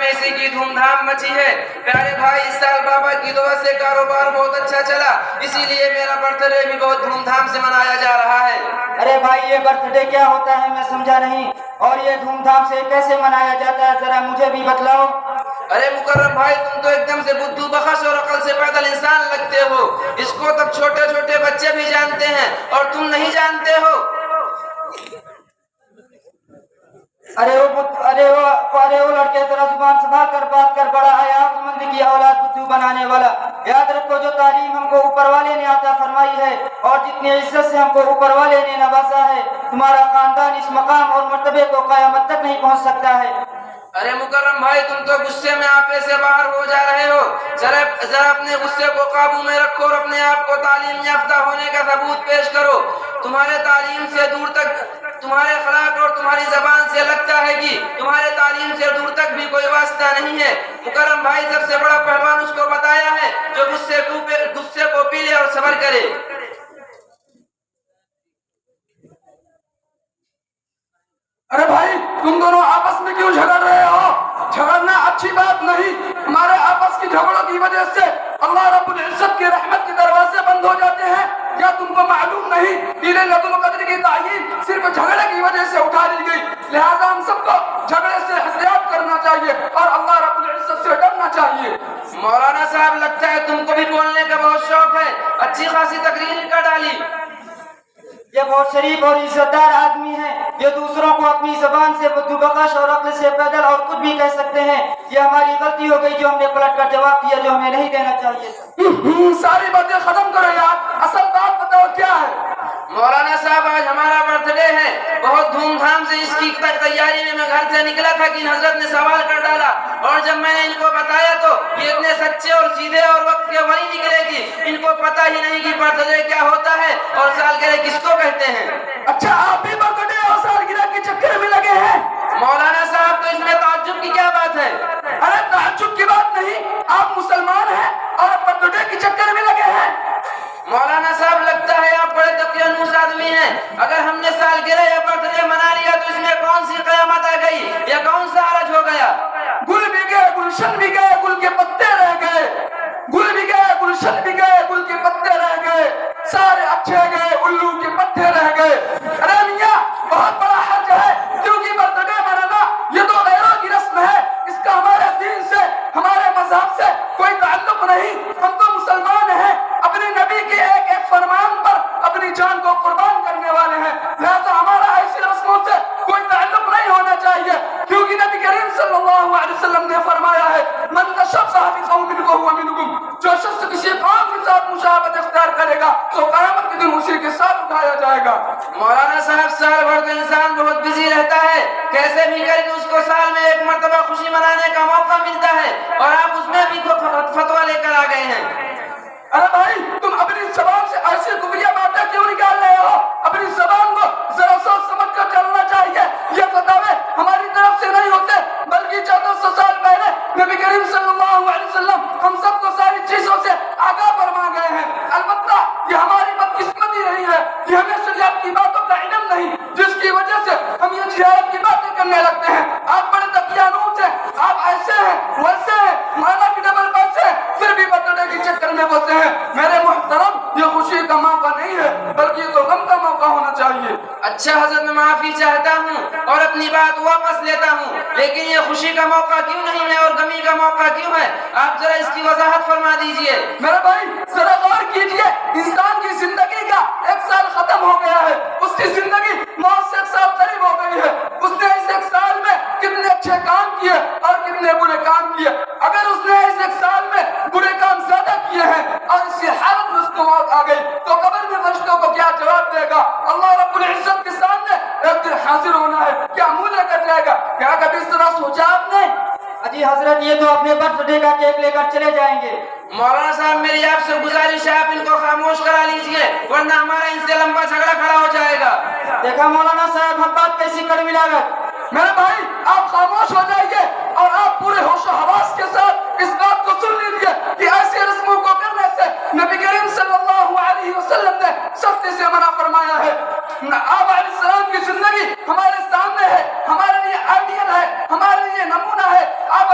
में इसी की धूमधाम मची है। प्यारे भाई, इस साल बाबा की दुआ से कारोबार बहुत अच्छा चला, इसीलिए मेरा बर्थडे भी बहुत धूमधाम से मनाया जा रहा है। अरे भाई, ये बर्थडे क्या होता है मैं समझा नहीं, और ये धूमधाम से कैसे मनाया जाता है, जरा मुझे भी बतलाओ। अरे मुकर्रम भाई, तुम तो एकदम से बुद्धू बखश और अकल से पैदल इंसान लगते हो। इसको तब छोटे छोटे बच्चे भी जानते हैं और तुम नहीं जानते हो। अरे वो लड़के, जरा जुबान संभाल कर बात कर, बड़ा है अक्लमंदी की औलाद बुद्धू बनाने वाला। याद रखो, जो तालीम हमको ऊपर वाले ने अता फरमाई है और जितनी इज्जत से हमको ऊपर वाले ने नवाजा है, तुम्हारा खानदान इस मकाम और मर्तबे को क़यामत तक नहीं पहुंच सकता है। अरे मुकर्रम भाई, तुम तो गुस्से में आपे से बाहर हो जा रहे हो। जरा अपने गुस्से को काबू में रखो और अपने आप को तालीम याफ्ता होने का सबूत पेश करो। तुम्हारे तालीम से दूर तक, तुम्हारे अखलाक और तुम्हारी जबान से लगता है कि तुम्हारे तालीम से दूर तक भी कोई वास्ता नहीं है। मुकर्रम भाई, सबसे बड़ा पहलवान उसको बताया है जो गुस्से को पी ले और सब्र करे। अरे भाई, तुम दोनों आपस में क्यों झगड़ रहे हो? झगड़ना अच्छी बात नहीं। हमारे आपस की झगड़ों की वजह से अल्लाह रब्बुल इज्जत की रहमत के दरवाजे बंद हो जाते हैं। क्या तुमको मालूम नहीं कि लैलतुल कद्र की तायीन सिर्फ झगड़े की वजह से उठा ली गई? लिहाजा हम सबको झगड़े से एहतियात करना चाहिए और अल्लाह रब्बुल इज्जत से डरना चाहिए। मौलाना साहब, लगता है तुमको भी बोलने का बहुत शौक है। अच्छी खासी तकरीर कर डाली। ये बहुत शरीफ और इज्जतदार आदमी है। ये दूसरों को अपनी जबान से बुद्धू बकश और अक्ल से पैदल और कुछ भी कह सकते हैं। ये हमारी गलती हो गई जो हमने पलट कर जवाब दिया जो हमें नहीं देना चाहिए। सारी बातें खत्म करो यार, असल बात बताओ क्या है? मौलाना साहब, आज हमारा बर्थडे है। बहुत धूमधाम से इसकी तैयारी में मैं घर से निकला था कि हजरत ने सवाल कर डाला, और जब मैंने इनको बताया तो ये इतने सच्चे और सीधे और वक्त के वही निकले कि इनको पता ही नहीं कि बर्थडे क्या होता है और सालगिरह किसको कहते हैं। अच्छा, आप भी बर्थडे और सालगिरह के चक्कर में लगे हैं? मौलाना साहब, तो इसमें ताज्जुब की क्या बात है? अरे ताज्जुब की बात नहीं, आप मुसलमान हैं और बर्थडे के चक्कर में लगे हैं। मौलाना साहब, लगता है आप बड़े तकियानुस आदमी हैं। अगर हमने सालगिरह या बर्थडे मना लिया तो इसमें कौन सी कयामत आ गई या कौन सा हरज हो गया? गुल भी गए, गुलशन भी गए, गुल के पत्ते रह गए। गुल भी गए, गुलशन भी गए, गुल के पत्ते रह गए। सारे अच्छे गए, उल्लू के पत्ते रह गए। अरे मियां, बहुत बड़ा हर्ज है, क्योंकि बर्थडे मनाना ये तो गैरों की रस्म है। इसका हमारे दीन से, हमारे मजहब से कोई ताल्लुक नहीं। हम तो मुसलमान हैं, अपने नबी के एक एक फरमान पर अपनी जान को कुर्बान करने वाले हैं। लिहाजा हमारा ऐसी रस्मों से कोई ताल्लुक नहीं होना चाहिए, क्योंकि नबी करीम सल्लल्लाहु अलैहि वसल्लम ने फरमाया है, मन तशब्बह बिक़ौमिन फहुवा मिनहुम। जो शख्स किसी कौम के साथ मुशाबहत इख्तियार करेगा तो क़यामत के दिन उसी के साथ उठाया जाएगा। मौलाना साहब, साल भर तो इंसान बहुत बिजी रहता है, कैसे भी करके उसको साल में एक मर्तबा खुशी मनाने का मौका मिलता है, और आप उसमें भी तो फतवा लेकर आ गए हैं। अरे भाई, तुम अपनी जबान से ऐसी कुफरिया बातें क्यों निकाल रहे हो? अपनी जबान को जरा सोच समझ कर चलना चाहिए। ये फतवे हमारी तरफ से नहीं होते, बल्कि 1400 साल पहले नबी करीम सल्लल्लाहु अलैहि वसल्लम हम सबको सारी चीजों से आगाह फरमा गए हैं। अलबत्ता ये हमारी बदकिस्मती रही है कि हमें शरीयत की बातों का इल्म नहीं, जिसकी वजह से हम ये जिहाद की बातें करने लगते हैं। आप बड़े तकियानूस हैं, आप ऐसे हैं, वैसे हैं, माना कि डबल पैसे, फिर भी बर्थडे के चक्कर में फंसे हैं। मेरे मुहतरम, ये खुशी का मौका नहीं है, बल्कि तो गम का मौका होना चाहिए। अच्छा हजरत, मैं माफी चाहता हूँ और अपनी बात वापस लेता हूँ, लेकिन ये खुशी का मौका क्यों नहीं है और गमी का मौका क्यों है? आप जरा इसकी वजाहत फरमा दीजिए। मेरे भाई, जरा गौर कीजिए, इंसान की जिंदगी का एक साल खत्म हो गया है, उसकी जिंदगी मौत से एक साल करीब हो गई है। उसने इस एक साल में कितने अच्छे काम किए और कितने बुरे काम किए। अगर उसने इस एक साल में बुरे काम ज्यादा किए हैं और इसी हालत में उसको मौत आ गई तो कब्र में फरिश्तों को क्या जवाब देगा? अल्लाह रब्बुल इज्जत के सामने एक दिन हाजिर होना है, क्या मुंह लेकर जाएगा? क्या कभी इस तरह सोचा आपने? अजी हजरत, ये तो अपने बर्थडे का केक लेकर चले जाएंगे। मौलाना साहब, मेरी आपसे गुजारिश है, आप इनको खामोश करा लीजिए, वरना हमारा इनसे लंबा झगड़ा खड़ा हो जाएगा। देखा मौलाना साहब, हर बात कैसी कड़वी लागत। मेरे भाई, आप खामोश हो जाइए और आप पूरे होश हवास के साथ इस बात को सुन लीजिए कि ऐसी रस्मों को करने से नबी करीम सल्लल्लाहु अलैहि वसल्लम ने सख्ती से मना फरमाया है। आप अलैहिस्सलाम की जिंदगी हमारे सामने है, हमारे लिए आइडियल है, हमारे लिए नमूना है। आप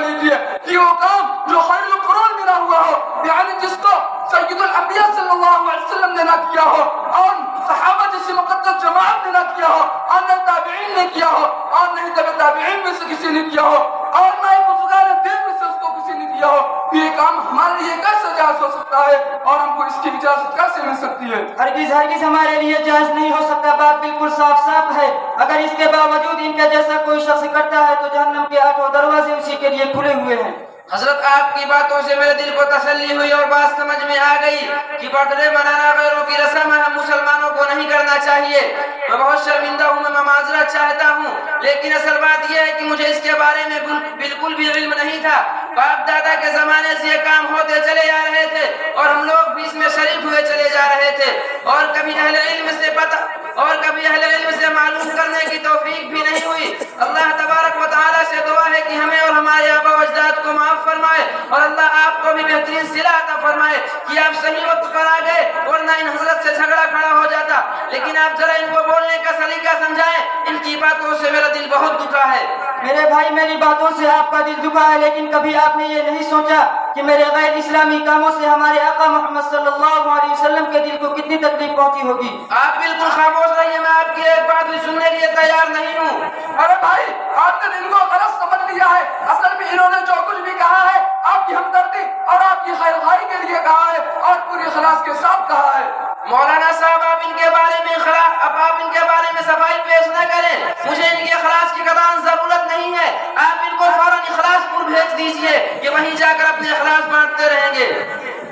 لیجیے کہ وہ کام جو خیر القرون میں نہ ہوا ہو، یعنی جس کو سید الانبیاء صلی اللہ علیہ وسلم نے نہ کیا ہو، اور صحابہ جیسی مقدس جماعت نے نہ کیا ہو، اور نہ تابعین نے کیا ہو، اور نہ ہی تابعین میں سے کسی نے کیا ہو، اور نہ ہی بزرگان دین میں سے اس کو کسی نے کیا ہو، تو یہ کام ہمارے لیے کیسے جائز ہو سکتا ہے اور ہم کو اس کی اجازت کیسے مل سکتی ہے؟ ہرگز ہرگز ہمارے لیے جائز نہیں ہو سکتا، بات بالکل صاف صاف ہے۔ اگر اس کے باوجود ان کے جیسا کوئی شخص کرتا ہے تو جہنم کے 8 دروازے اسی کے لیے کھلے ہوئے ہیں۔ حضرت آپ کی باتوں سے میرے دل کو تسلی ہوئی اور بات سمجھ میں آ گئی کہ برتھ ڈے منانا غیروں کی رسم ہے، ہم مسلمانوں کو نہیں کرنا چاہیے۔ میں بہت شرمندہ ہوں، میں معذرت چاہتا ہوں، لیکن اصل بات یہ ہے کہ مجھے اس کے بارے میں بالکل بھی علم نہیں تھا۔ باپ دادا کے زمانے سے یہ کام ہوتے چلے آ رہے تھے اور ہم لوگ بھی اس میں شریک ہوئے چلے جا رہے تھے، اور کبھی اہل علم سے معلوم کرنے کی توفیق بھی نہیں ہوئی۔ اللہ تبارک و تعالیٰ سے دعا ہے کہ ہمیں اور ہمارے آبا و اجداد کو معاف فرمائے، اور اللہ آپ کو بھی بہترین صلہ عطا فرمائے کہ آپ صحیح وقت پر آ گئے، ورنہ ان حضرت سے جھگڑا کھڑا ہو جاتا۔ لیکن آپ ذرا ان کو بولنے کا سلیقہ سمجھائیں، ان کی باتوں سے میرا دل بہت دکھا ہے۔ میرے بھائی، میری باتوں سے آپ کا دل دکھا ہے، لیکن کبھی آپ نے یہ نہیں سوچا کہ میرے غیر اسلامی کاموں سے ہمارے آقا محمد صلی اللہ علیہ وسلم کے دل کو کتنی تکلیف پہنچی ہوگی۔ آپ بالکل خاموش رہیے، میں آپ کی ایک بات بھی سننے کے لیے تیار نہیں ہوں۔ ارے بھائی، آپ نے ان کو غلط سمجھ لیا ہے۔ اصل میں انہوں نے جو کچھ بھی کہا ہے آپ کی ہمدردی اور آپ کی خیر خواہی کے لیے کہا ہے اور پوری اخلاص کے ساتھ کہا ہے۔ مولانا صاحب، آپ ان کے بارے میں صفائی پیش نہ کریں، مجھے ان کے اخلاص کی قطعاً ضرورت نہیں ہے۔ آپ ان کو فوراً اخلاص پور بھیج دیجئے، یہ وہیں جا کر اپنے اخلاص بانٹتے رہیں گے۔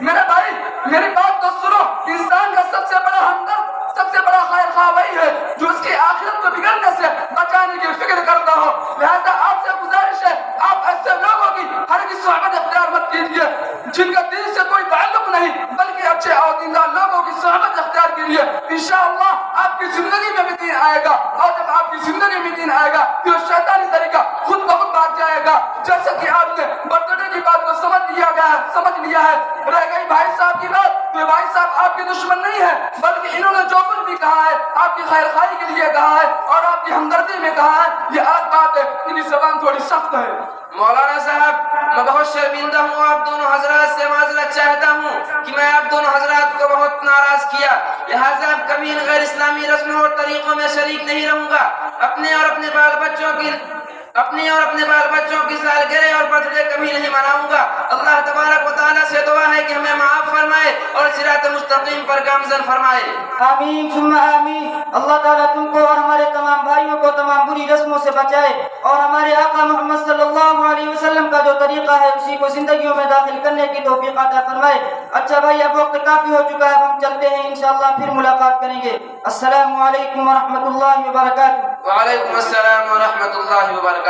میرے بھائی، میری بات تو سنو۔ انسان کا سب سے بڑا ہمدرد، سب سے بڑا خیر خواہ وہی ہے جو اس کی آخرت کو بگڑنے سے بچانے کی فکر کرتا ہو۔ لہذا آپ سے گزارش ہے، آپ ایسے لوگوں کی ہرگز صحبت اختیار مت کیجیے جن کا دین سے کوئی تعلق نہیں، بلکہ اچھے اور دیندار لوگوں کی صحبت اختیار کیجیے۔ انشاءاللہ آپ کی زندگی میں بھی دین آئے گا، اور جب آپ کی زندگی میں دین آئے گا تو شیطانی طریقہ خود بخود بھاگ جائے گا۔ جیسا کہ آپ نے برتھ ڈے کی بات کو سمجھ لیا ہے۔ رہ گئی بھائی صاحب کی بات، تو بھائی صاحب آپ کے دشمن نہیں ہے، بلکہ انہوں نے جو کچھ بھی کہا ہے آپ کی خیر خواہی کے لیے کہا ہے اور آپ کی ہمدردی میں کہا ہے۔ یہ الگ بات ہے، ان کی زبان تھوڑی سخت ہے۔ مولانا صاحب، میں بہت شرمندہ ہوں، آپ دونوں حضرات سے معذرت چاہتا ہوں کہ میں آپ دونوں حضرات کو بہت ناراض کیا، لہٰذا اب کبھی ان غیر اسلامی رسموں اور طریقوں میں شریک نہیں رہوں گا۔ اپنے اور اپنے بال بچوں کی سالگرہ اور برتھ ڈے کبھی نہیں مناؤں گا۔ اللہ تبارک و تعالیٰ سے دعا ہے کہ ہمیں معاف فرمائے اور صراط مستقیم پر گامزن فرمائے۔ آمین ثم آمین۔ اللہ تعالیٰ تم کو اور ہمارے تمام بھائیوں کو تمام بری رسموں سے بچائے، اور ہمارے آقا محمد صلی اللہ علیہ وسلم کا جو طریقہ ہے اسی کو زندگیوں میں داخل کرنے کی توفیق عطا فرمائے۔ اچھا بھائی، اب وقت کافی ہو چکا ہے، ہم چلتے ہیں، انشاءاللہ پھر ملاقات کریں گے۔ السلام علیکم ورحمۃ اللہ وبرکاتہ۔ وعلیکم السلام ورحمۃ اللہ وبرکاتہ۔